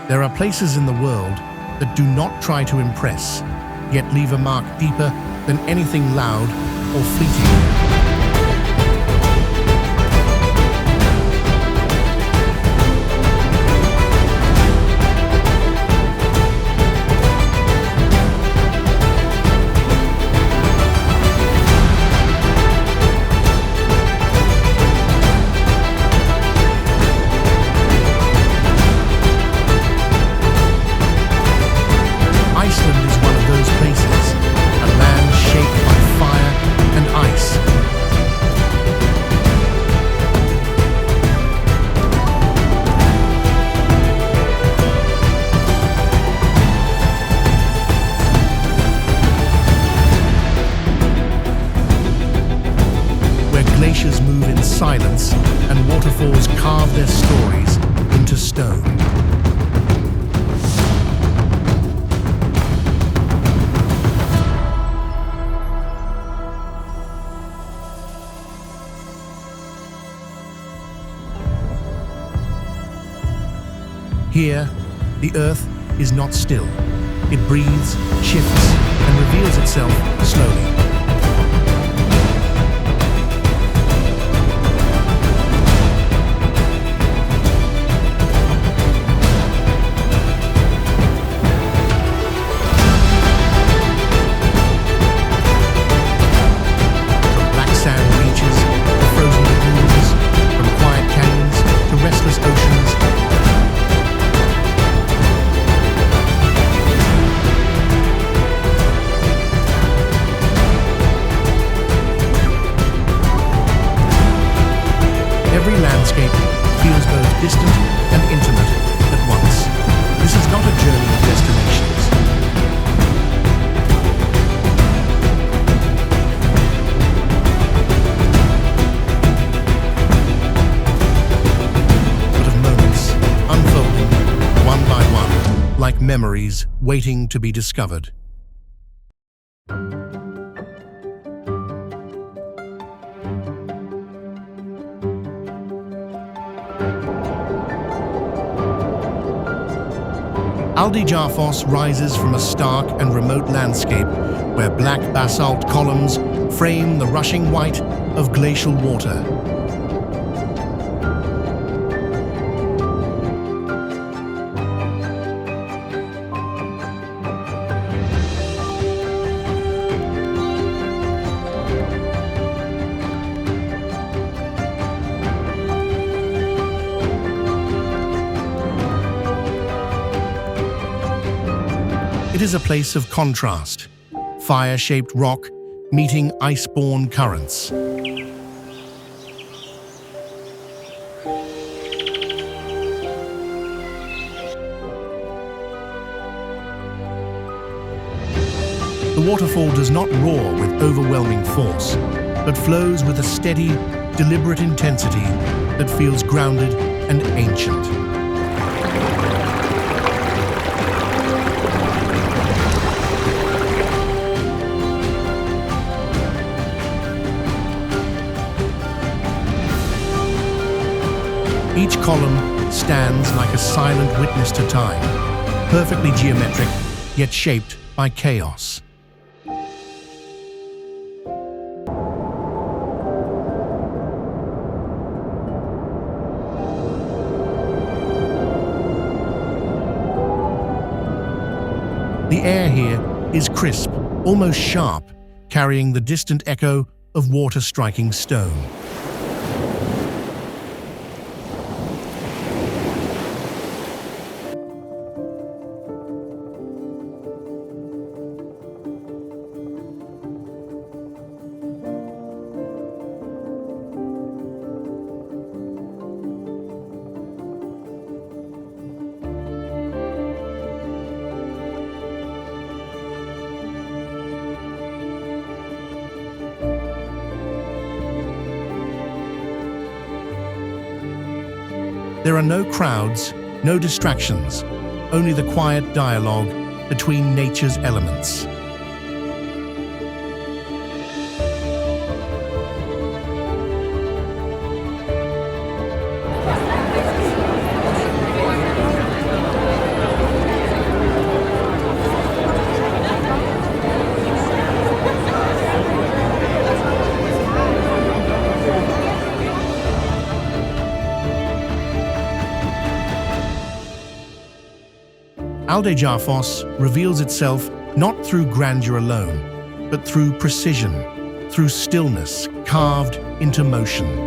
There are places in the world that do not try to impress, yet leave a mark deeper than anything loud or fleeting. Iceland is one of those places, a land shaped by fire and ice. Where glaciers move in silence and waterfalls carve their stories into stone. Here, the earth is not still. It breathes, shifts, and reveals itself slowly. From black sand beaches to frozen lagoons, from quiet canyons to restless oceans, every landscape feels both distant and intimate at once. This is not a journey of destinations. But of moments, unfolding, one by one, like memories waiting to be discovered. Aldeyjarfoss rises from a stark and remote landscape where black basalt columns frame the rushing white of glacial water. It is a place of contrast, fire-shaped rock meeting ice-borne currents. The waterfall does not roar with overwhelming force, but flows with a steady, deliberate intensity that feels grounded and ancient. Each column stands like a silent witness to time, perfectly geometric, yet shaped by chaos. The air here is crisp, almost sharp, carrying the distant echo of water striking stone. There are no crowds, no distractions, only the quiet dialogue between nature's elements. Aldeyjarfoss reveals itself not through grandeur alone, but through precision, through stillness carved into motion.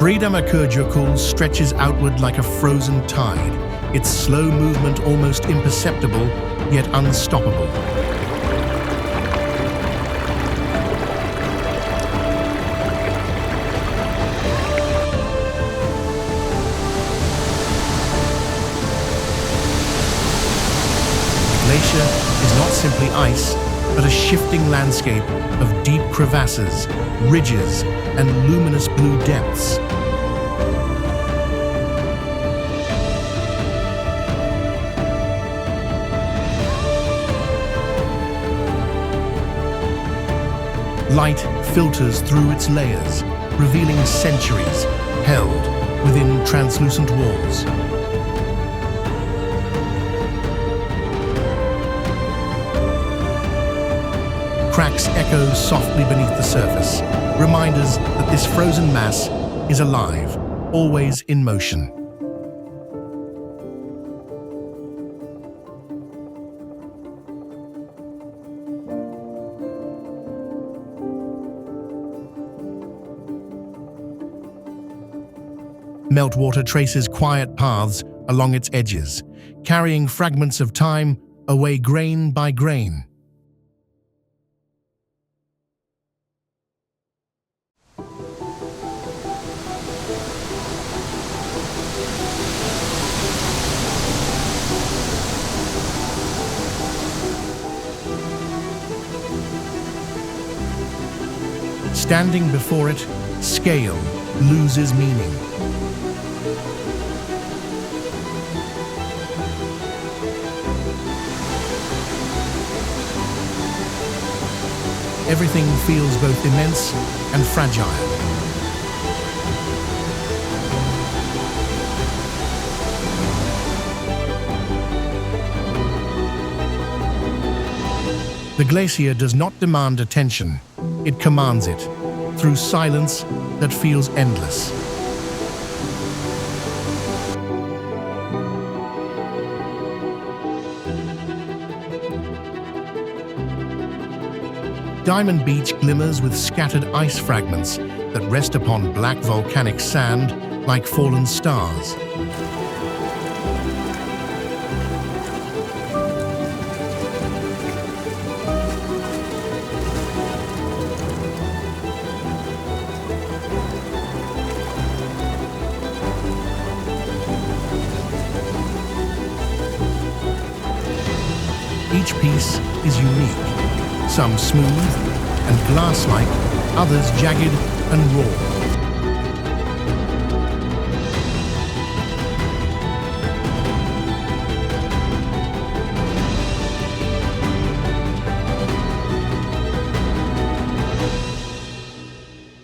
Breiðamerkurjökull stretches outward like a frozen tide, its slow movement almost imperceptible, yet unstoppable. The glacier is not simply ice, but a shifting landscape of deep crevasses, ridges, and luminous blue depths. Light filters through its layers, revealing centuries held within translucent walls. Cracks echo softly beneath the surface, reminders that this frozen mass is alive, always in motion. Meltwater traces quiet paths along its edges, carrying fragments of time away grain by grain. Standing before it, scale loses meaning. Everything feels both immense and fragile. The glacier does not demand attention, it commands it, through silence that feels endless. Diamond Beach glimmers with scattered ice fragments that rest upon black volcanic sand like fallen stars. Each piece is unique, some smooth and glass-like, others jagged and raw.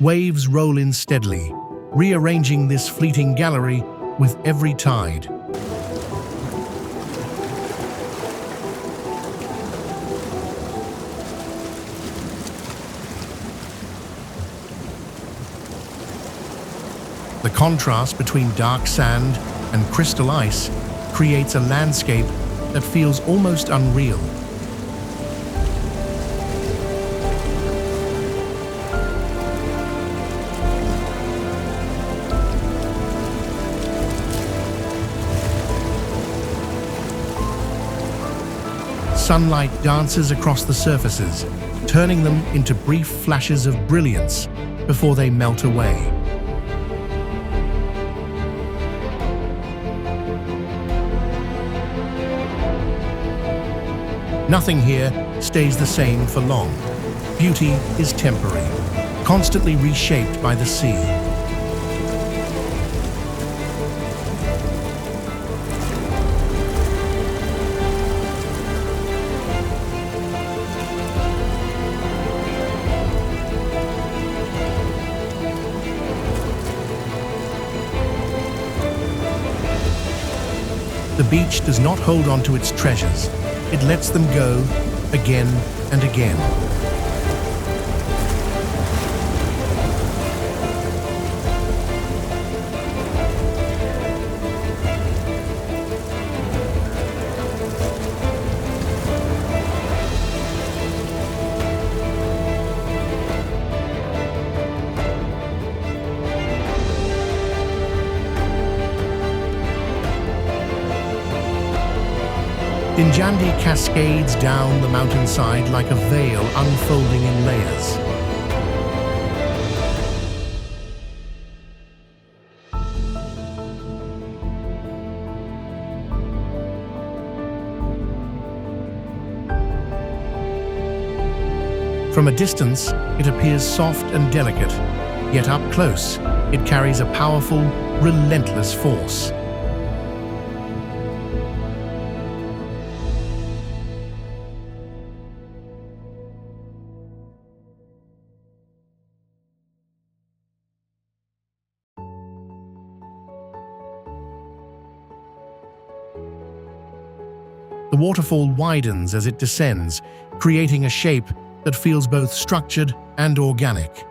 Waves roll in steadily, rearranging this fleeting gallery with every tide. The contrast between dark sand and crystal ice creates a landscape that feels almost unreal. Sunlight dances across the surfaces, turning them into brief flashes of brilliance before they melt away. Nothing here stays the same for long. Beauty is temporary, constantly reshaped by the sea. The beach does not hold on to its treasures. It lets them go again and again. Dinjandi cascades down the mountainside like a veil unfolding in layers. From a distance, it appears soft and delicate, yet up close, it carries a powerful, relentless force. The waterfall widens as it descends, creating a shape that feels both structured and organic.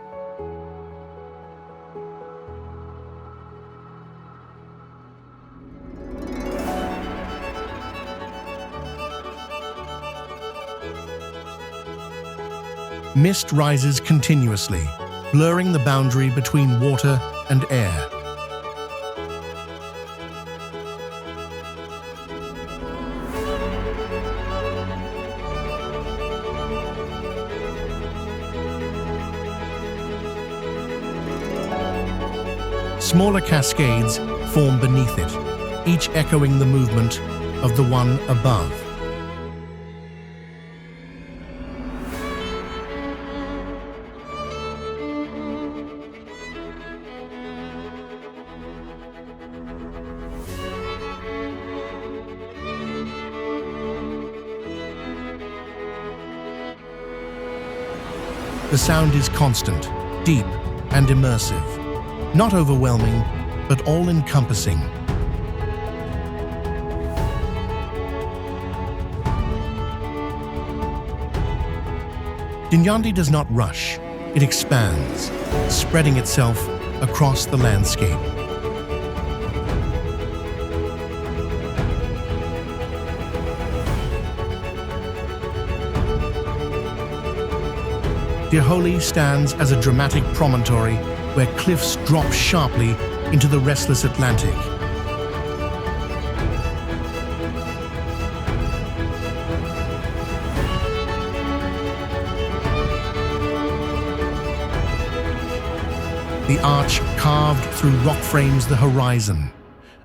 Mist rises continuously, blurring the boundary between water and air. Smaller cascades form beneath it, each echoing the movement of the one above. The sound is constant, deep, and immersive. Not overwhelming, but all-encompassing. Dinjandi does not rush. It expands, spreading itself across the landscape. Dyrhólaey stands as a dramatic promontory where cliffs drop sharply into the restless Atlantic. The arch carved through rock frames the horizon,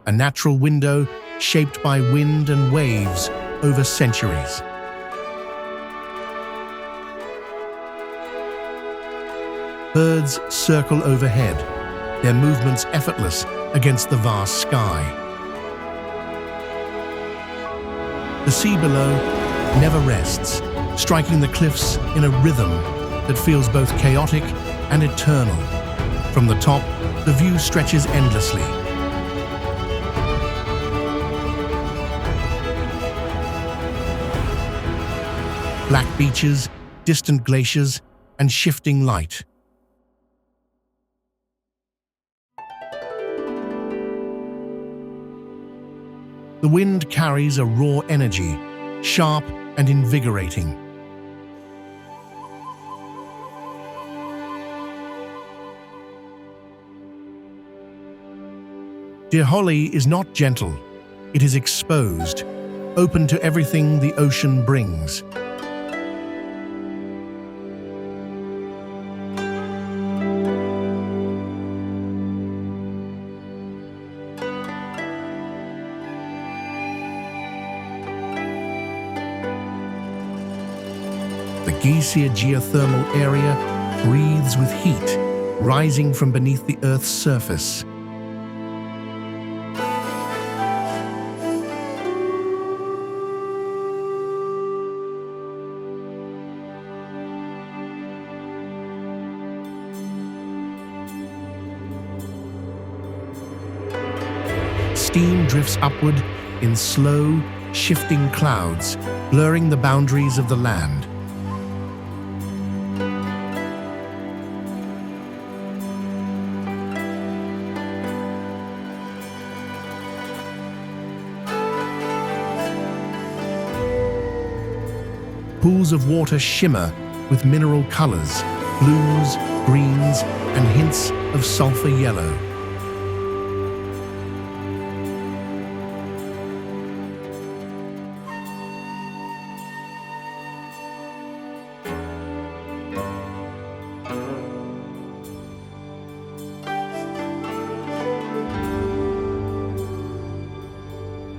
a natural window shaped by wind and waves over centuries. Birds circle overhead, their movements effortless against the vast sky. The sea below never rests, striking the cliffs in a rhythm that feels both chaotic and eternal. From the top, the view stretches endlessly. Black beaches, distant glaciers, and shifting light. The wind carries a raw energy, sharp and invigorating. Dyrhólaey is not gentle. It is exposed, open to everything the ocean brings. The glacier geothermal area breathes with heat, rising from beneath the Earth's surface. Steam drifts upward, in slow, shifting clouds, blurring the boundaries of the land. Pools of water shimmer with mineral colors, blues, greens, and hints of sulfur yellow.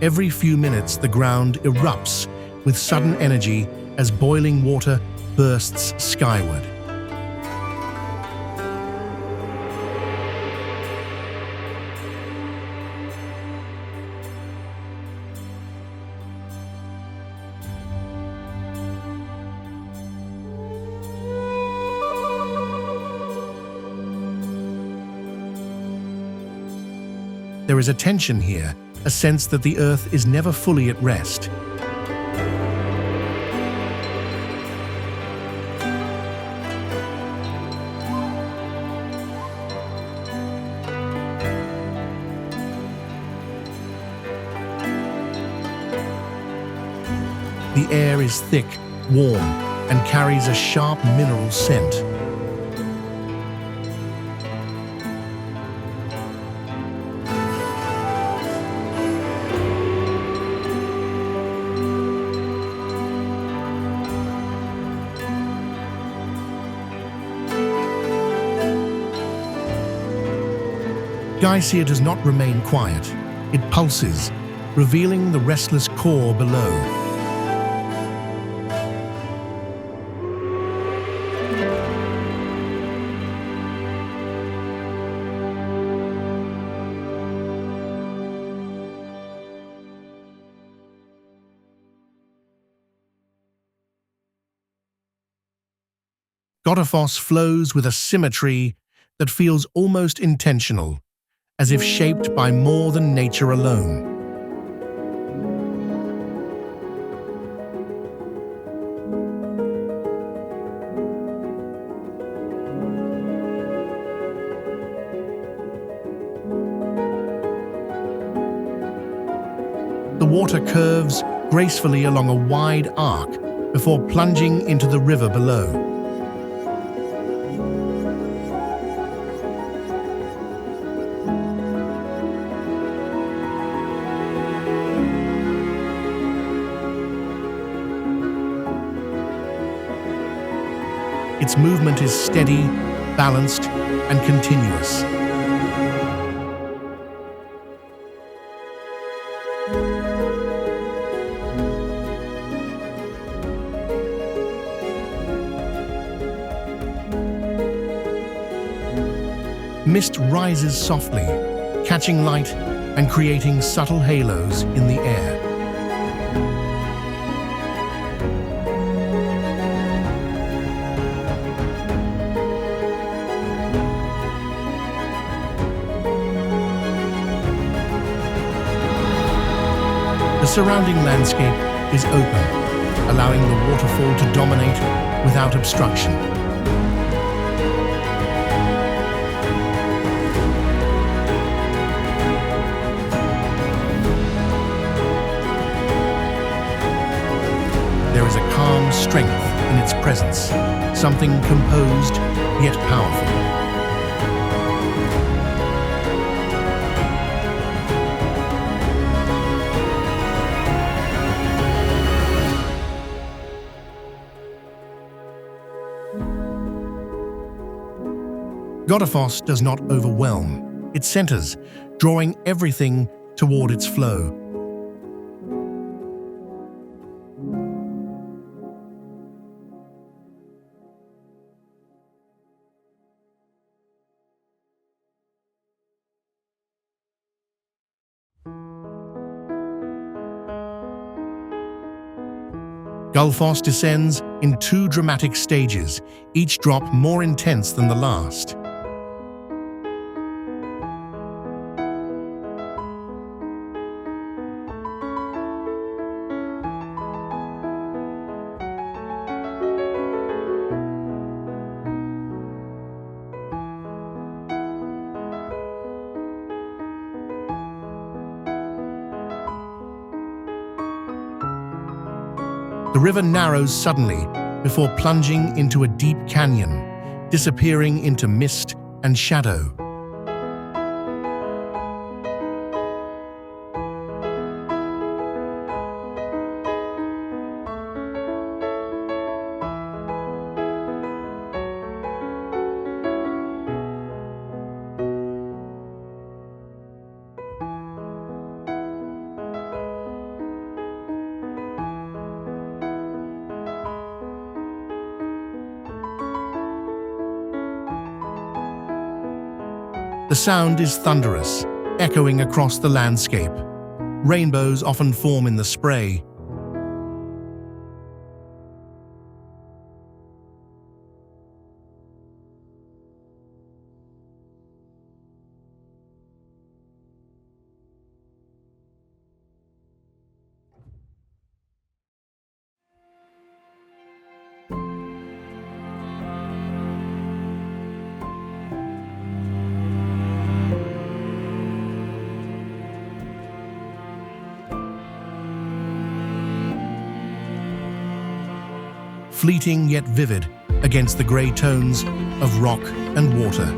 Every few minutes, the ground erupts with sudden energy as boiling water bursts skyward. There is a tension here, a sense that the Earth is never fully at rest. The air is thick, warm, and carries a sharp mineral scent. Glacier does not remain quiet. It pulses, revealing the restless core below. Skógafoss flows with a symmetry that feels almost intentional, as if shaped by more than nature alone. The water curves gracefully along a wide arc before plunging into the river below. Its movement is steady, balanced, and continuous. Mist rises softly, catching light and creating subtle halos in the air. The surrounding landscape is open, allowing the waterfall to dominate without obstruction. There is a calm strength in its presence, something composed yet powerful. Skógafoss does not overwhelm. It centers, drawing everything toward its flow. Skógafoss descends in two dramatic stages, each drop more intense than the last. river narrows suddenly before plunging into a deep canyon, disappearing into mist and shadow. The sound is thunderous, echoing across the landscape. Rainbows often form in the spray. Fleeting yet vivid against the grey tones of rock and water.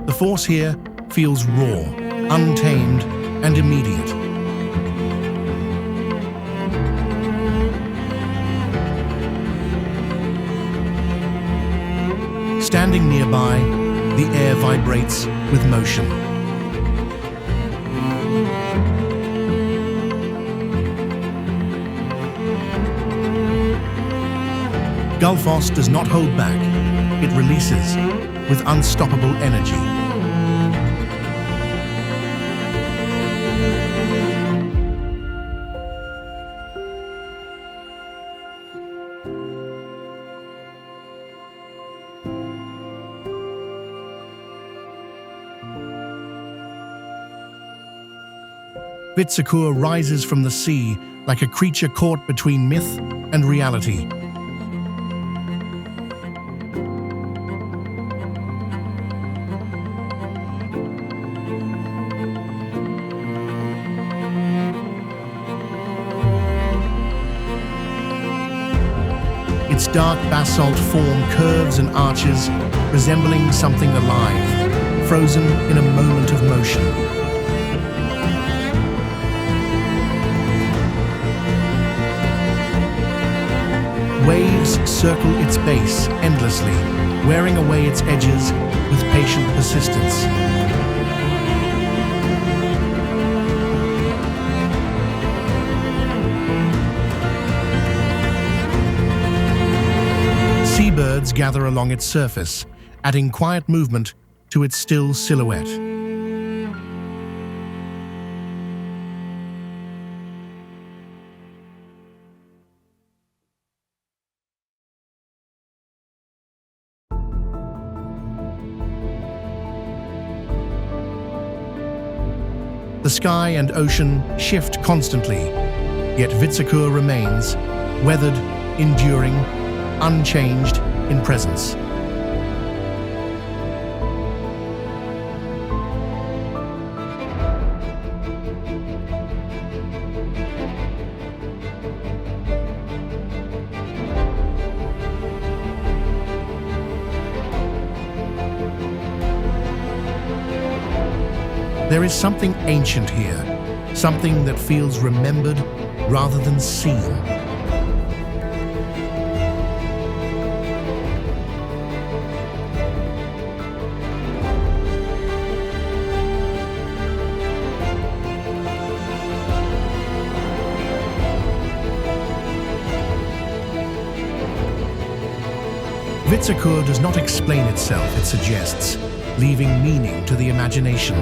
The force here feels raw, untamed, and immediate. Standing nearby, the air vibrates with motion. Skógafoss does not hold back. It releases with unstoppable energy. Vitsakur rises from the sea like a creature caught between myth and reality. Its dark basalt form curves and arches, resembling something alive, frozen in a moment of motion. Waves circle its base endlessly, wearing away its edges with patient persistence. Seabirds gather along its surface, adding quiet movement to its still silhouette. The sky and ocean shift constantly, yet Vitsakur remains, weathered, enduring, unchanged in presence. There is something ancient here, something that feels remembered rather than seen. Vitsakur does not explain itself, it suggests, leaving meaning to the imagination.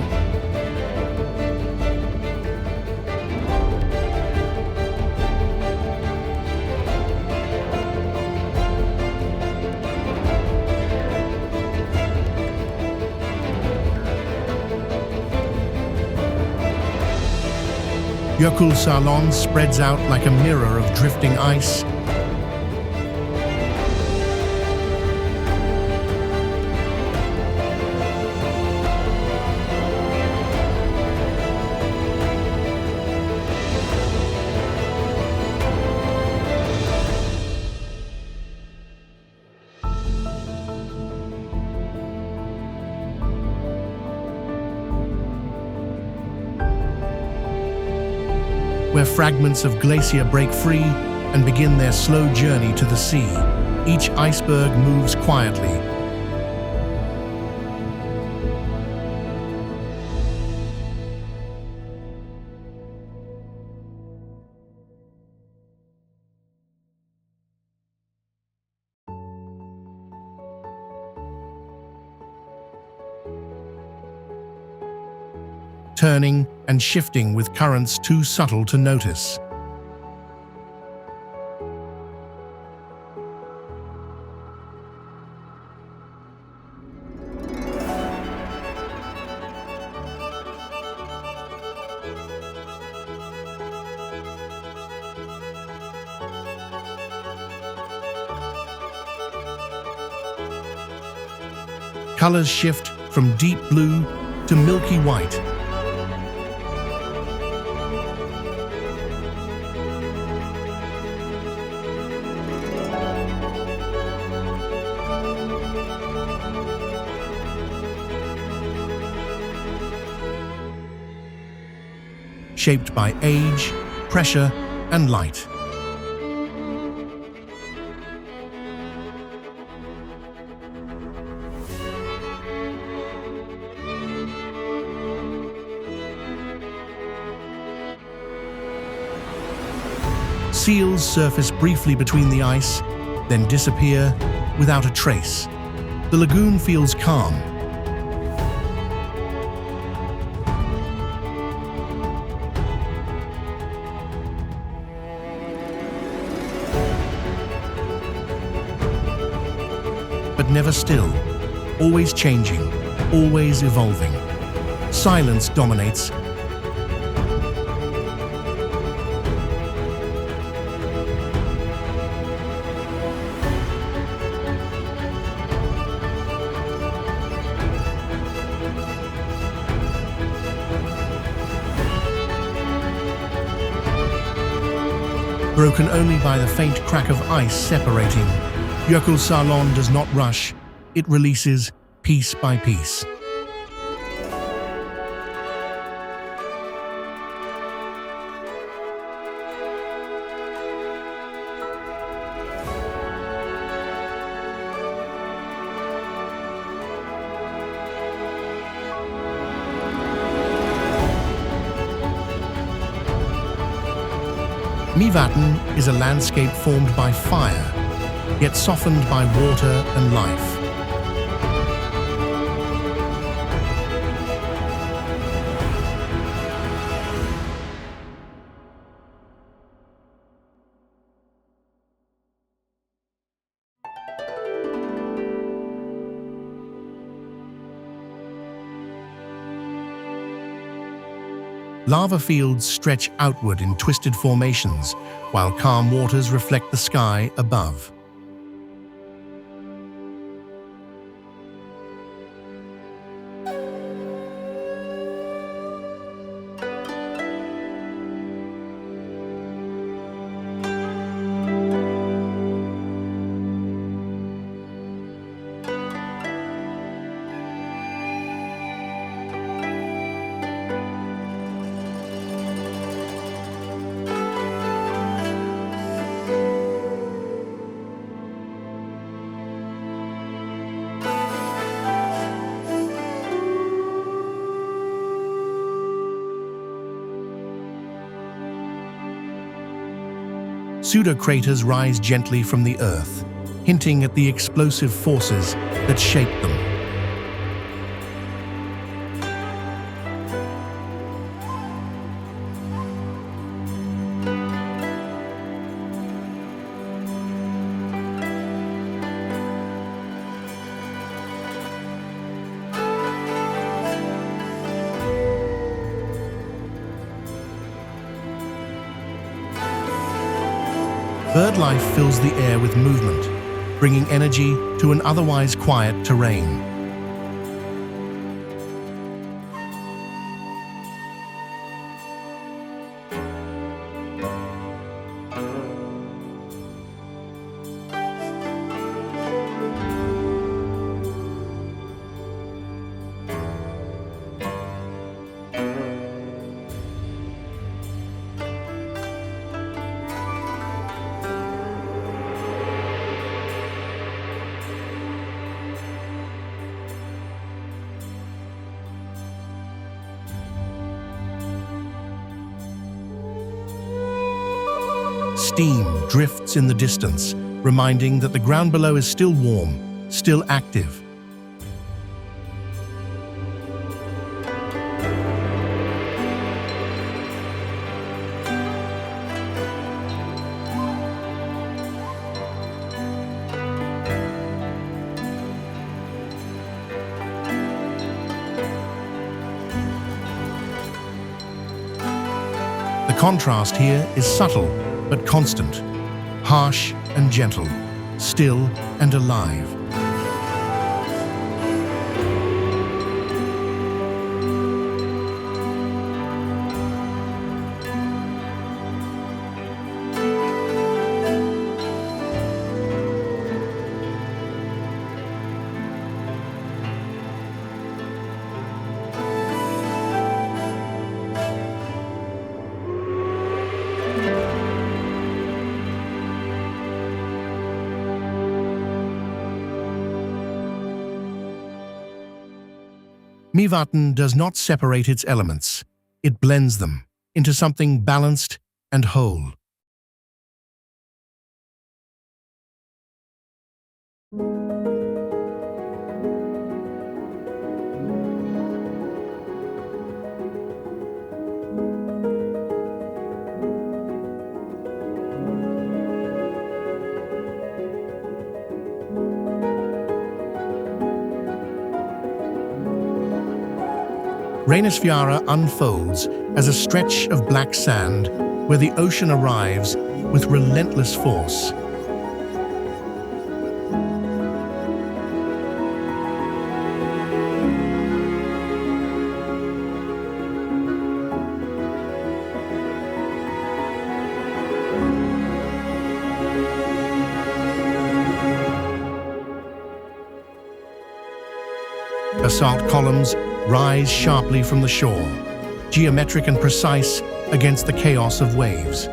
Jökulsárlón spreads out like a mirror of drifting ice. Where fragments of glacier break free and begin their slow journey to the sea. Each iceberg moves quietly. Turning and shifting with currents too subtle to notice. Colors shift from deep blue to milky white. Shaped by age, pressure, and light. Seals surface briefly between the ice, then disappear without a trace. The lagoon feels calm. But never still, always changing, always evolving. Silence dominates. Broken only by the faint crack of ice separating. Jökulsárlón does not rush, it releases piece by piece. Mývatn is a landscape formed by fire, yet softened by water and life. Lava fields stretch outward in twisted formations, while calm waters reflect the sky above. Pseudocraters rise gently from the earth, hinting at the explosive forces that shaped them. Bird life fills the air with movement, bringing energy to an otherwise quiet terrain. Steam drifts in the distance, reminding that the ground below is still warm, still active. The contrast here is subtle but constant, harsh and gentle, still and alive. Mývatn does not separate its elements. It blends them into something balanced and whole. Reynisfjara unfolds as a stretch of black sand where the ocean arrives with relentless force. Basalt columns rise sharply from the shore, geometric and precise against the chaos of waves.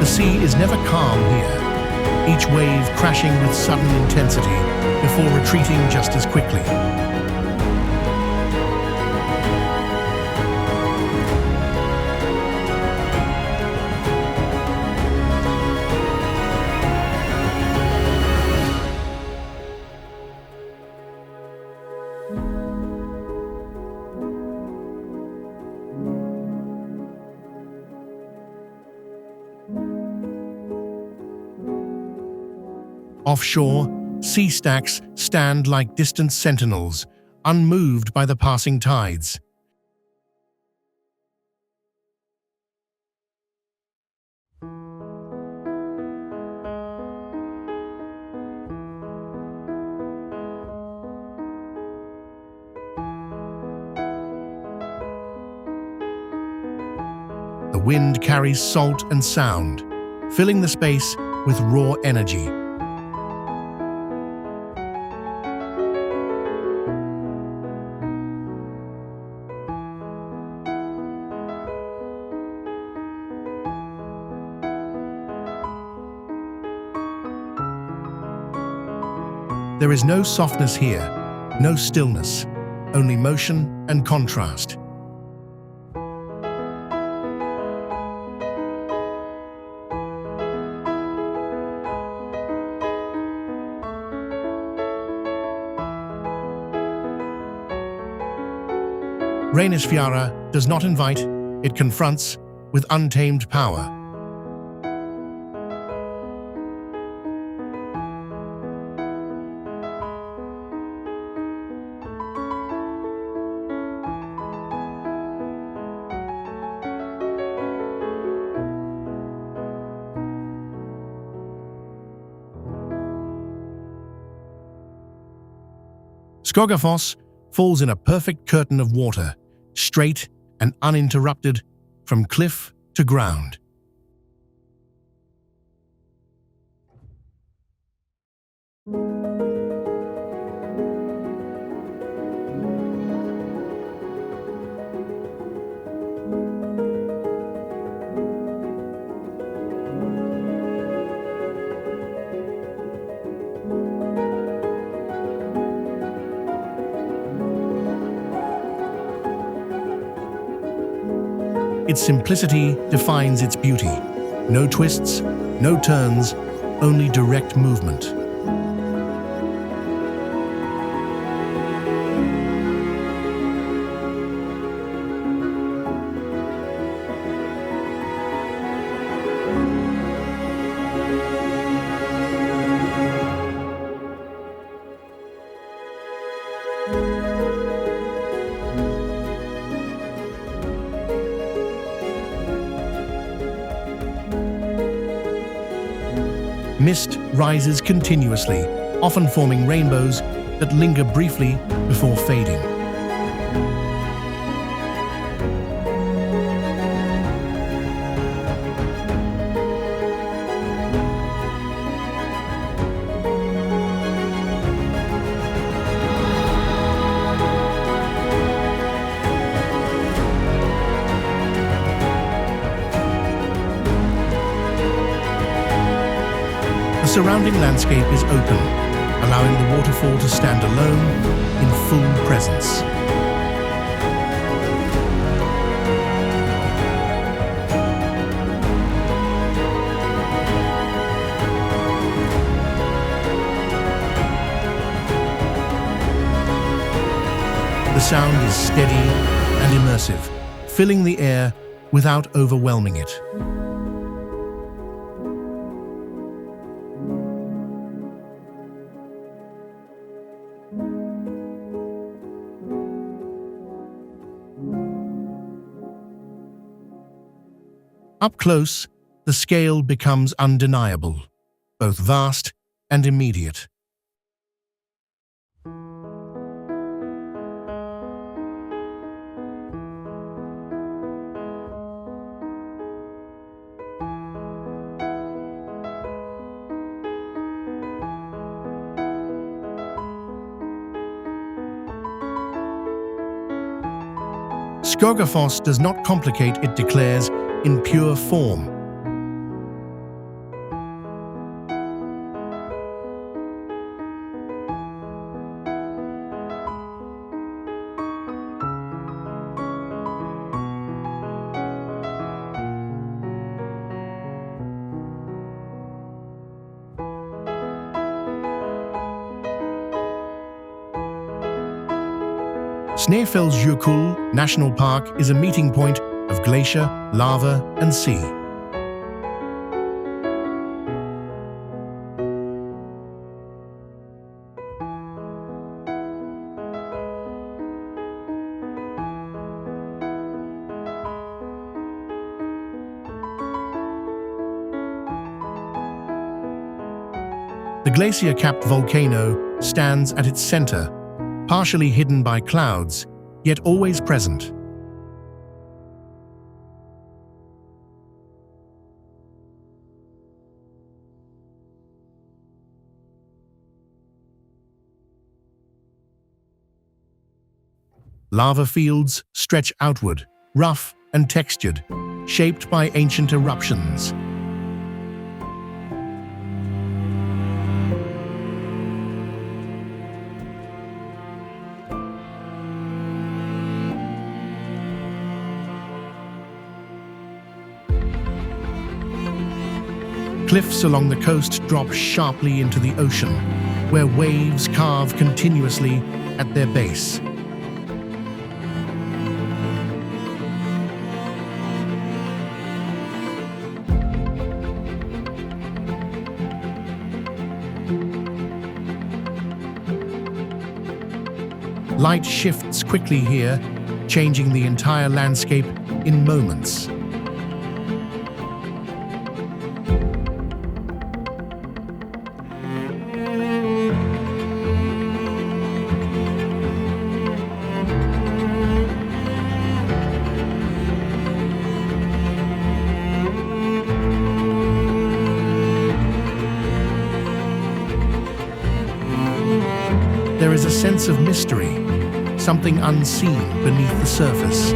The sea is never calm here, each wave crashing with sudden intensity before retreating just as quickly. Offshore, sea stacks stand like distant sentinels, unmoved by the passing tides. The wind carries salt and sound, filling the space with raw energy. There is no softness here, no stillness, only motion and contrast. Reynisfjara does not invite, it confronts with untamed power. Skógafoss falls in a perfect curtain of water, straight and uninterrupted from cliff to ground. Its simplicity defines its beauty. No twists, no turns, only direct movement. Mist rises continuously, often forming rainbows that linger briefly before fading. The surrounding landscape is open, allowing the waterfall to stand alone in full presence. The sound is steady and immersive, filling the air without overwhelming it. Up close, the scale becomes undeniable, both vast and immediate. Skógafoss does not complicate, it declares, in pure form. Snæfellsjökull National Park is a meeting point of glacier, lava, and sea. The glacier-capped volcano stands at its center, partially hidden by clouds, yet always present. Lava fields stretch outward, rough and textured, shaped by ancient eruptions. Cliffs along the coast drop sharply into the ocean, where waves carve continuously at their base. Light shifts quickly here, changing the entire landscape in moments. There is a sense of mystery, something unseen beneath the surface.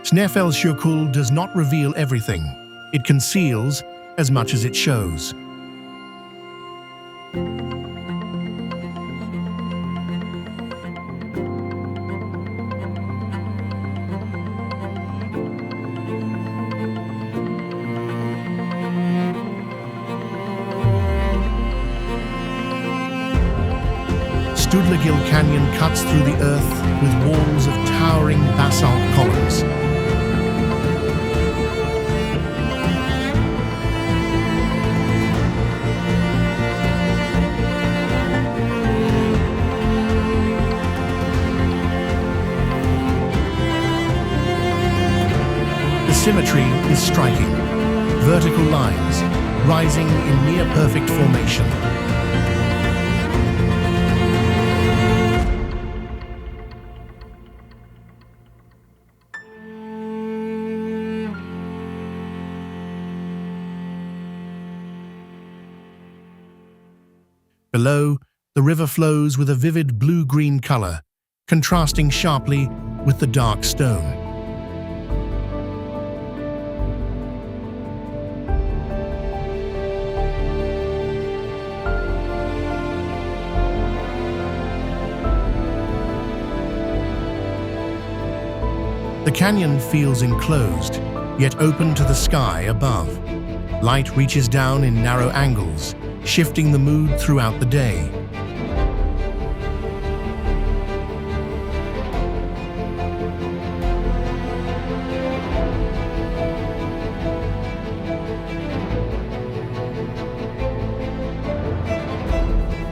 Snæfellsjökull does not reveal everything. It conceals as much as it shows. Sturlugil Canyon cuts through the earth with walls of towering basalt columns. The symmetry is striking. Vertical lines rising in near-perfect formation. Below, the river flows with a vivid blue-green color, contrasting sharply with the dark stone. The canyon feels enclosed, yet open to the sky above. Light reaches down in narrow angles, shifting the mood throughout the day.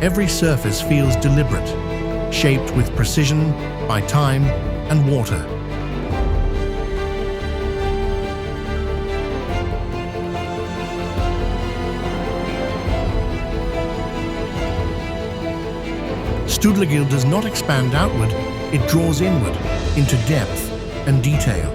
Every surface feels deliberate, shaped with precision by time and water. Sturlugil does not expand outward, it draws inward, into depth and detail.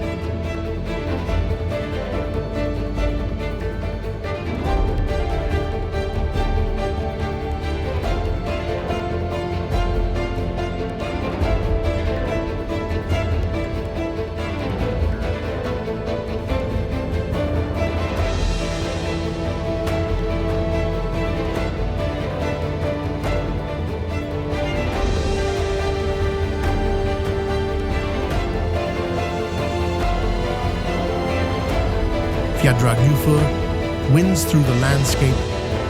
Aldeyjarfoss winds through the landscape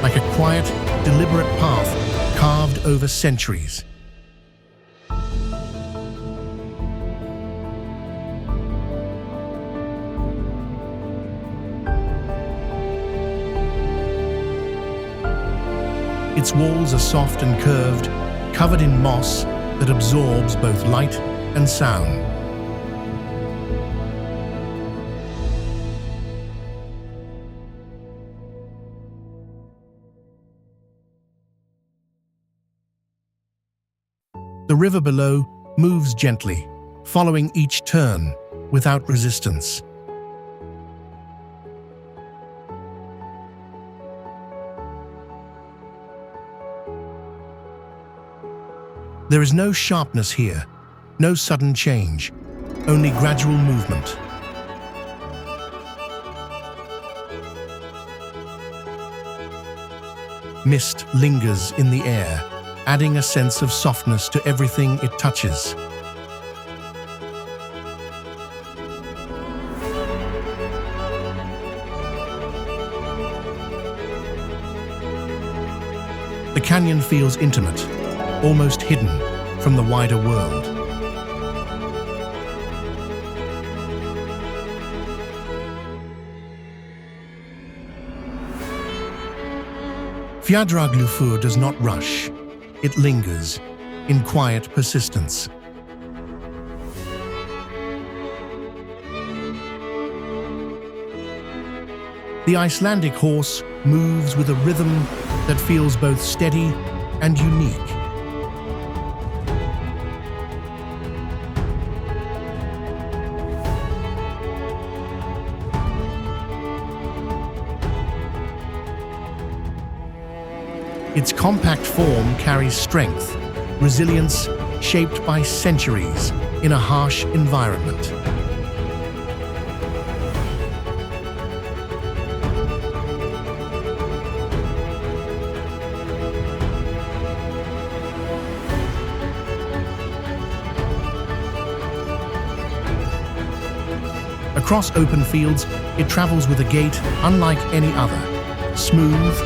like a quiet, deliberate path carved over centuries. Its walls are soft and curved, covered in moss that absorbs both light and sound. The river below moves gently, following each turn without resistance. There is no sharpness here, no sudden change, only gradual movement. Mist lingers in the air, adding a sense of softness to everything it touches. The canyon feels intimate, almost hidden from the wider world. Fjallajökull does not rush. It lingers in quiet persistence. The Icelandic horse moves with a rhythm that feels both steady and unique. Its compact form carries strength, resilience shaped by centuries in a harsh environment. Across open fields, it travels with a gait unlike any other, smooth,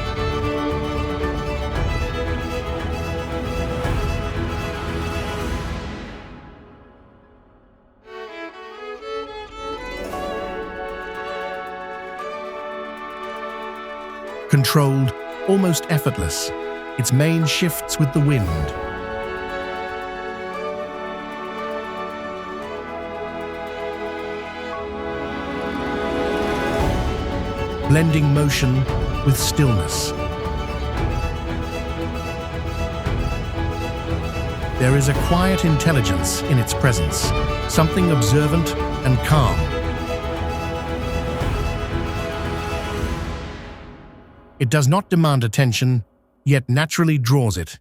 controlled, almost effortless. Its mane shifts with the wind. Blending motion with stillness. There is a quiet intelligence in its presence, something observant and calm. It does not demand attention, yet naturally draws it.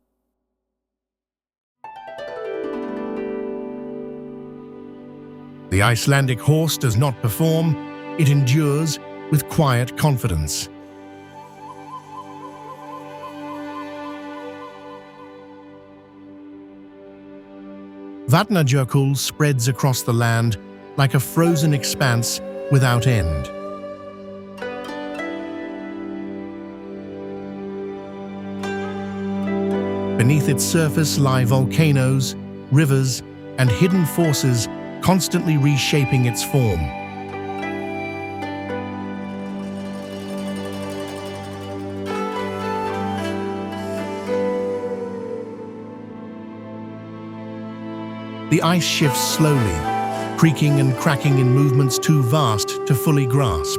The Icelandic horse does not perform, it endures with quiet confidence. Vatnajökull spreads across the land like a frozen expanse without end. Beneath its surface lie volcanoes, rivers, and hidden forces constantly reshaping its form. The ice shifts slowly, creaking and cracking in movements too vast to fully grasp.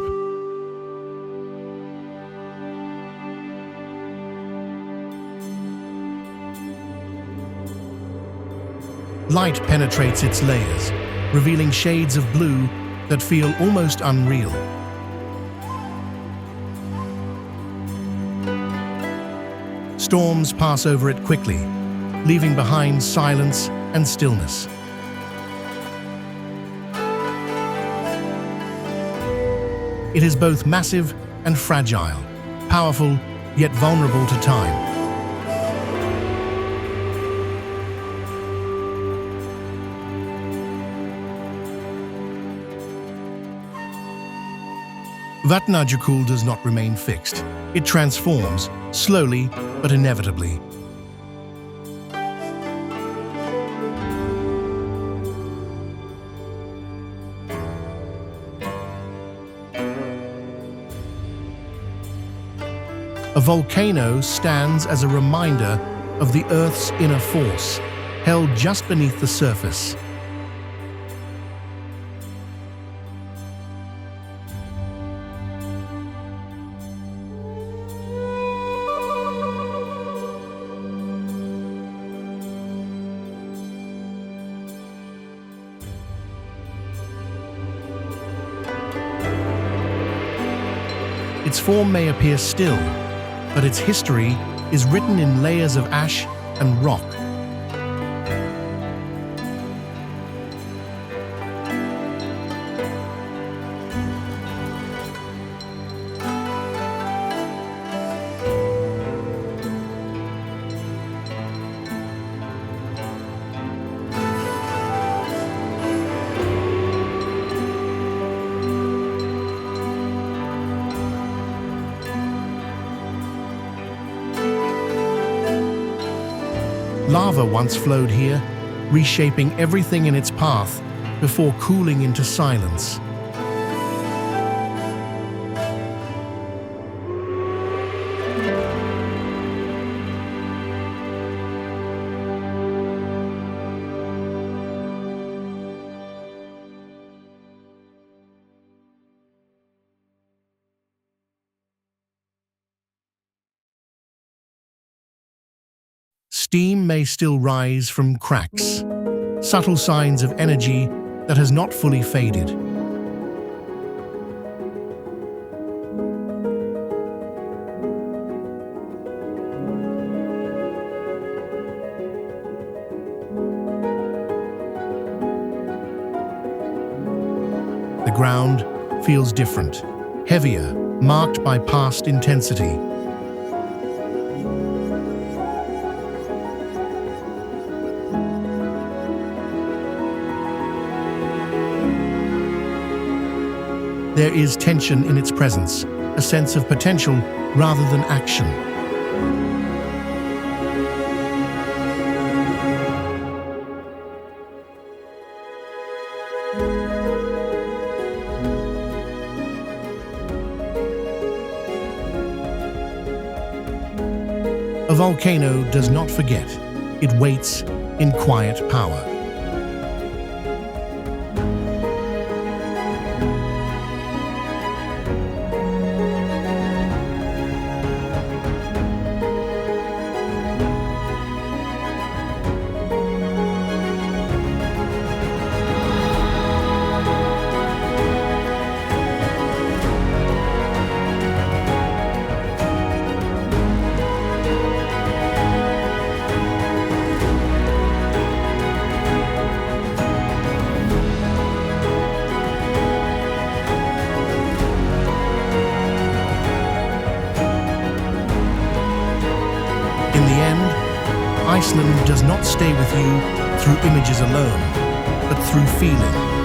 Light penetrates its layers, revealing shades of blue that feel almost unreal. Storms pass over it quickly, leaving behind silence and stillness. It is both massive and fragile, powerful yet vulnerable to time. Vatnajökull does not remain fixed. It transforms, slowly but inevitably. A volcano stands as a reminder of the Earth's inner force, held just beneath the surface. Its form may appear still, but its history is written in layers of ash and rock. Lava once flowed here, reshaping everything in its path before cooling into silence. Steam may still rise from cracks, subtle signs of energy that has not fully faded. The ground feels different, heavier, marked by past intensity. There is tension in its presence, a sense of potential rather than action. A volcano does not forget. It waits in quiet power. In the end, Iceland does not stay with you through images alone, but through feeling.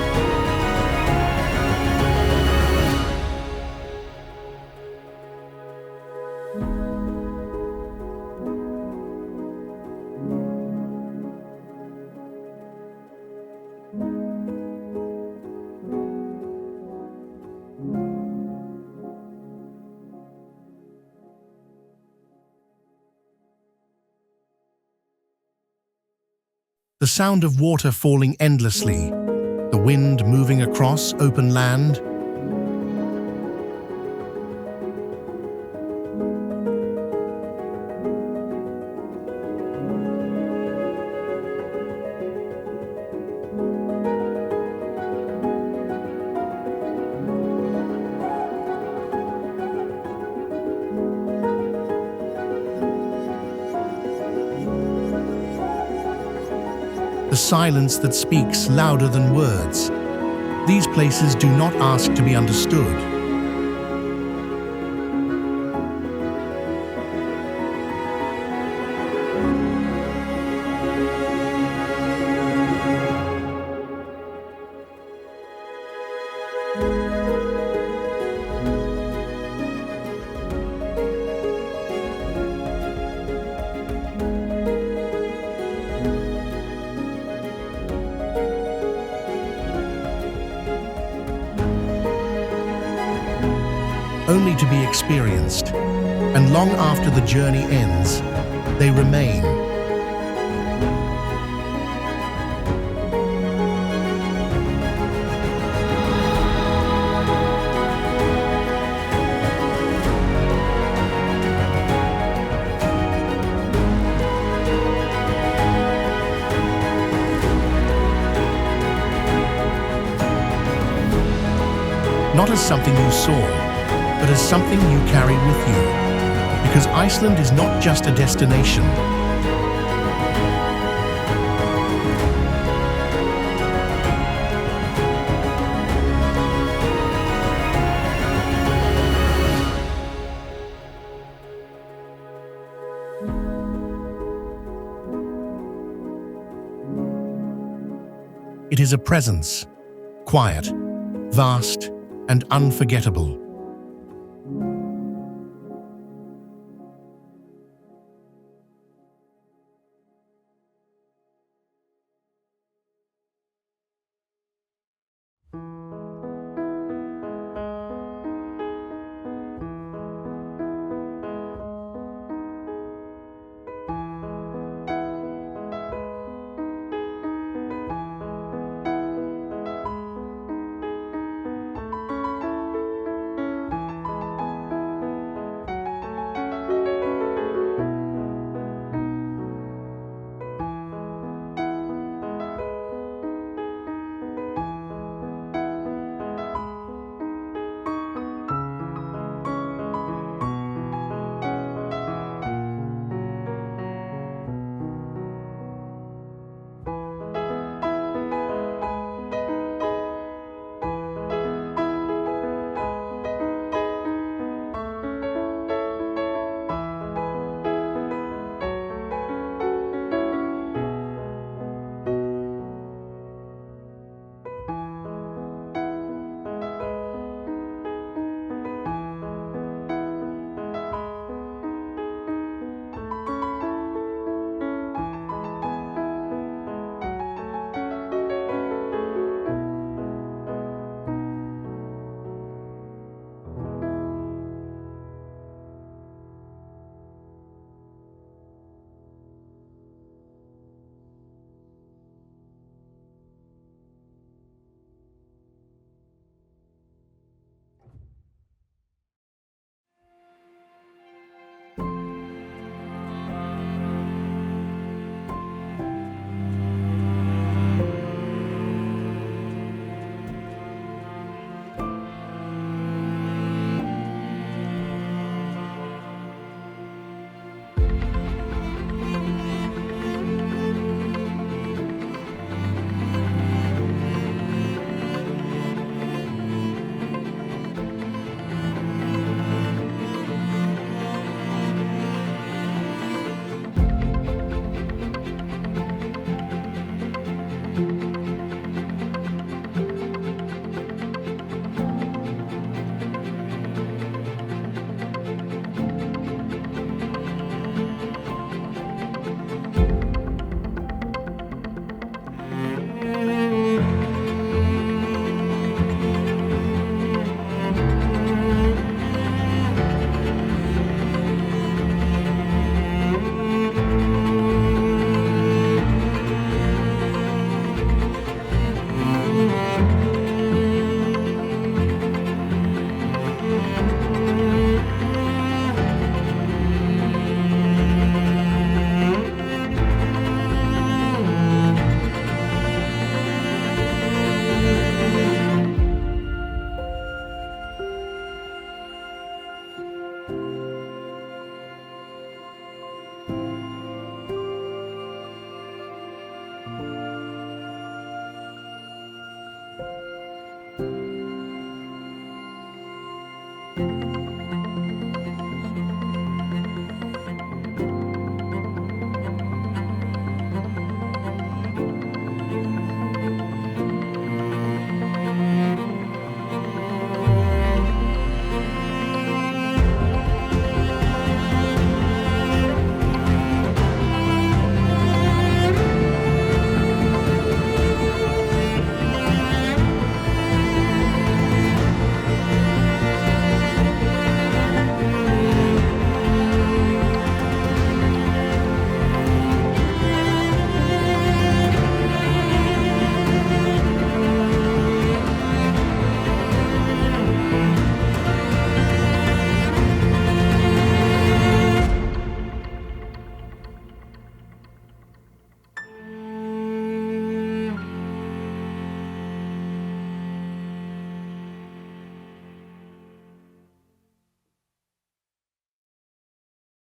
The sound of water falling endlessly, the wind moving across open land. The silence that speaks louder than words. These places do not ask to be understood. Only to be experienced, and long after the journey ends, they remain. Not as something you saw, but as something you carry with you. Because Iceland is not just a destination. It is a presence, quiet, vast, and unforgettable.